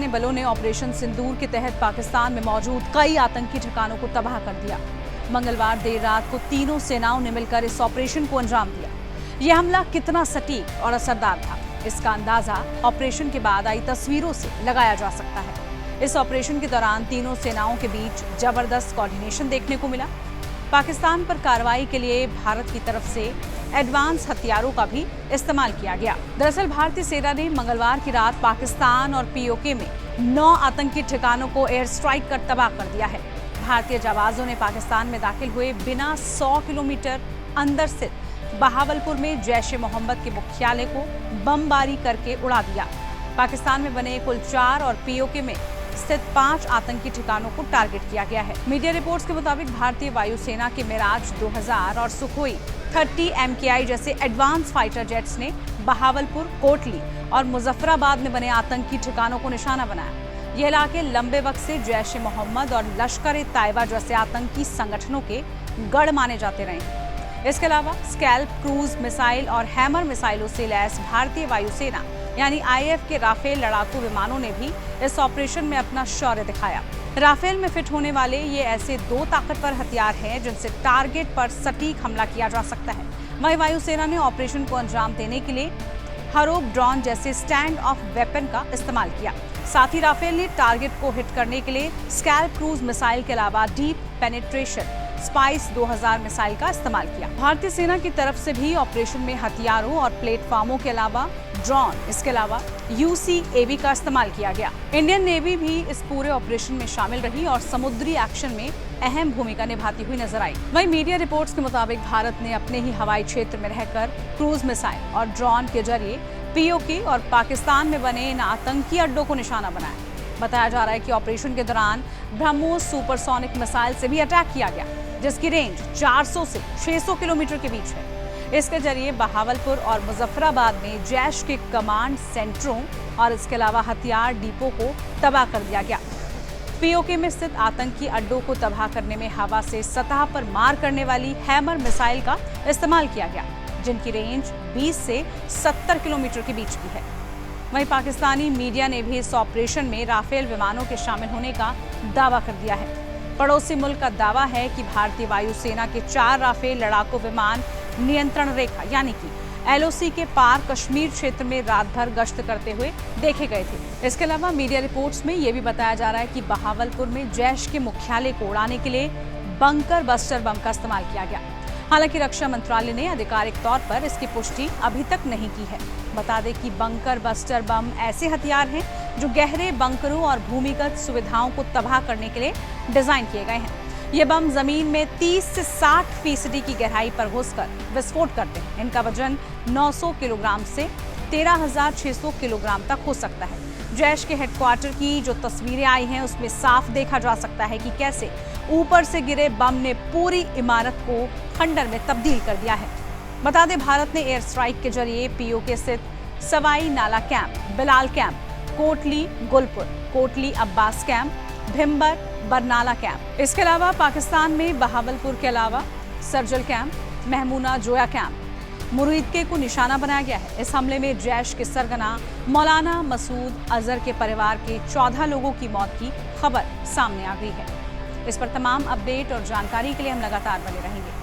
सैन्य बलों ने ऑपरेशन सिंदूर के तहत पाकिस्तान में मौजूद कई आतंकी ठिकानों को तबाह कर दिया। मंगलवार देर रात को तीनों सेनाओं ने मिलकर इस ऑपरेशन को अंजाम दिया। यह हमला कितना सटीक और असरदार था, इसका अंदाजा ऑपरेशन के बाद आई तस्वीरों से लगाया जा सकता है। इस ऑपरेशन के दौरान तीनों सेनाओं के बीच जबरदस्त कोऑर्डिनेशन देखने को मिला। पाकिस्तान पर कार्रवाई के लिए भारत की तरफ से एडवांस हथियारों का भी इस्तेमाल किया गया। दरअसल भारतीय सेना ने मंगलवार की रात पाकिस्तान और पीओके में 9 आतंकी ठिकानों को एयर स्ट्राइक कर तबाह कर दिया है। भारतीय जाबाजों ने पाकिस्तान में दाखिल हुए बिना 100 किलोमीटर अंदर स्थित बहावलपुर में जैश ए मोहम्मद के मुख्यालय को बमबारी करके उड़ा दिया। पाकिस्तान में बने कुल 4 और पीओके में स्थित 5 आतंकी ठिकानों को टारगेट किया गया है। मीडिया रिपोर्ट्स के मुताबिक भारतीय वायुसेना के मिराज 2000 और सुखोई 30 MKI जैसे एडवांस फाइटर जेट्स ने बहावलपुर, कोटली और मुजफ्फराबाद में बने आतंकी ठिकानों को निशाना बनाया। ये इलाके लंबे वक्त से जैश ए मोहम्मद और लश्कर-ए-तैयबा जैसे आतंकी संगठनों के गढ़ माने जाते रहे हैं। इसके अलावा स्कैल्प क्रूज मिसाइल और हैमर मिसाइलों से लैस भारतीय वायुसेना यानी IAF के राफेल लड़ाकू विमानों ने भी इस ऑपरेशन में अपना शौर्य दिखाया। राफेल में फिट होने वाले ये ऐसे 2 ताकतवर हथियार हैं जिनसे टारगेट पर सटीक हमला किया जा सकता है। वहीं वायुसेना ने ऑपरेशन को अंजाम देने के लिए हरोप ड्रोन जैसे स्टैंड ऑफ वेपन का इस्तेमाल किया। साथ ही राफेल ने टारगेट को हिट करने के लिए स्कैल्प क्रूज मिसाइल के अलावा डीप पेनिट्रेशन स्पाइस 2000 मिसाइल का इस्तेमाल किया। भारतीय सेना की तरफ से भी ऑपरेशन में हथियारों और प्लेटफॉर्मों के अलावा ड्रोन, इसके अलावा UCAV का इस्तेमाल किया गया। इंडियन नेवी भी इस पूरे ऑपरेशन में शामिल रही और समुद्री एक्शन में अहम भूमिका निभाती हुई नजर आई। वहीं मीडिया रिपोर्ट्स के मुताबिक भारत ने अपने ही हवाई क्षेत्र में रहकर क्रूज मिसाइल और ड्रोन के जरिए पीओके और पाकिस्तान में बने इन आतंकी अड्डों को निशाना बनाया। बताया जा रहा है कि ऑपरेशन के दौरान ब्रह्मोस सुपरसोनिक मिसाइल से भी अटैक किया गया, जिसकी रेंज 400 से 600 किलोमीटर के बीच है। इसके जरिए बहावलपुर और मुजफ्फराबाद में जैश के कमांड सेंटरों और इसके अलावा हथियार डिपो को तबाह कर दिया गया। पीओके में स्थित आतंकी अड्डों को तबाह करने में हवा से सतह पर मार करने वाली हैमर मिसाइल का इस्तेमाल किया गया, जिनकी रेंज 20 से 70 किलोमीटर के बीच की है। वहीं पाकिस्तानी मीडिया ने भी इस ऑपरेशन में राफेल विमानों के शामिल होने का दावा कर दिया है। पड़ोसी मुल्क का दावा है कि भारतीय वायुसेना के 4 राफेल लड़ाकू विमान नियंत्रण रेखा यानी कि LOC के पार कश्मीर क्षेत्र में रात भर गश्त करते हुए देखे गए थे। इसके अलावा मीडिया रिपोर्ट्स में यह भी बताया जा रहा है कि बहावलपुर में जैश के मुख्यालय को उड़ाने के लिए बंकर बस्टर बम का इस्तेमाल किया गया। हालांकि रक्षा मंत्रालय ने आधिकारिक तौर पर इसकी पुष्टि अभी तक नहीं की है। बता दें कि बंकर बस्टर बम ऐसे हथियार हैं जो गहरे बंकरों और भूमिगत सुविधाओं को तबाह करने के लिए डिजाइन किए गए हैं। ये बम जमीन में 30 से 60% की गहराई पर घुसकर विस्फोट करते हैं। इनका वजन 900 किलोग्राम से 13,600 किलोग्राम तक हो सकता है। जैश के हेडक्वार्टर की जो तस्वीरें आई हैं उसमें साफ देखा जा सकता है कि कैसे ऊपर से गिरे बम ने पूरी इमारत को खंडर में तब्दील कर दिया है। बता दें भारत ने एयर स्ट्राइक के जरिए पीओके स्थित सवाई नाला camp, Bilal camp, Kotli Gulpur, Kotli Abbas camp, Bhimber, Barnala camp, इसके अलावा पाकिस्तान में बहावलपुर के अलावा सरजल कैंप, महमूना जोया कैंप, मुरीदके को निशाना बनाया गया है। इस हमले में जैश के सरगना मौलाना मसूद अजहर के परिवार के 14 लोगों की मौत की खबर सामने आ गई है। इस पर तमाम अपडेट और जानकारी के लिए हम लगातार बने रहेंगे।